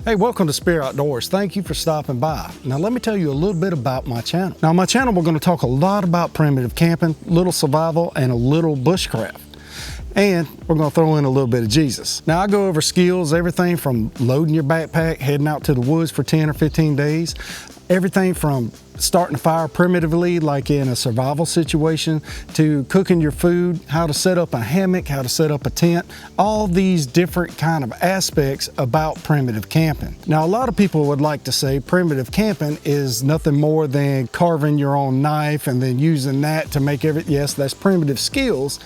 Hey, welcome to Speir Outdoors. Thank you for stopping by. Now let me tell you a little bit about my channel. Now on my channel we're going to talk a lot about primitive camping, little survival, and a little bushcraft. And we're going to throw in a little bit of Jesus. Now I go over skills, everything from loading your backpack, heading out to the woods for 10 or 15 days, everything from starting a fire primitively like in a survival situation to cooking your food, how to set up a hammock, how to set up a tent, all these different kind of aspects about primitive camping. Now a lot of people would like to say primitive camping is nothing more than carving your own knife and then using that to make everything. Yes, that's primitive skills.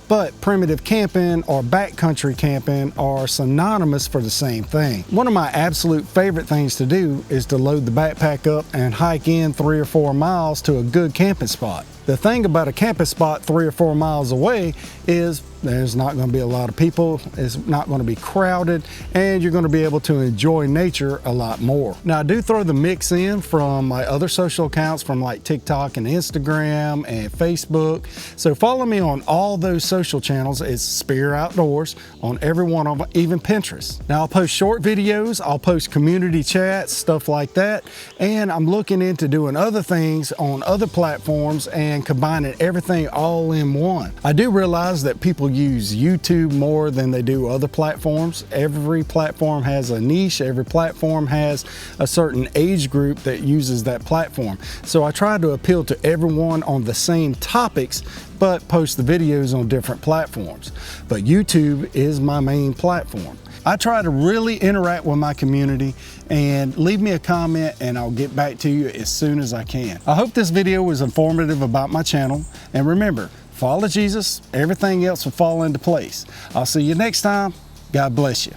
But primitive camping or backcountry camping are synonymous for the same thing. One of my absolute favorite things to do is to load the backpack up and hike in 3 or 4 miles to a good camping spot. The thing about a camping spot 3 or 4 miles away is there's not going to be a lot of people, it's not going to be crowded, and you're going to be able to enjoy nature a lot more. Now I do throw the mix in from my other social accounts from like TikTok and Instagram and Facebook. So follow me on all those social channels. It's Speir Outdoors on every one of them, even Pinterest. Now I'll post short videos, I'll post community chats, stuff like that, and I'm looking into doing other things on other platforms and combining everything all in one. I do realize that people use YouTube more than they do other platforms. Every platform has a niche, every platform has a certain age group that uses that platform. So I try to appeal to everyone on the same topics, but post the videos on different platforms. But YouTube is my main platform. I try to really interact with my community, and leave me a comment and I'll get back to you as soon as I can. I hope this video was informative about my channel, and remember, follow Jesus, everything else will fall into place. I'll see you next time. God bless you.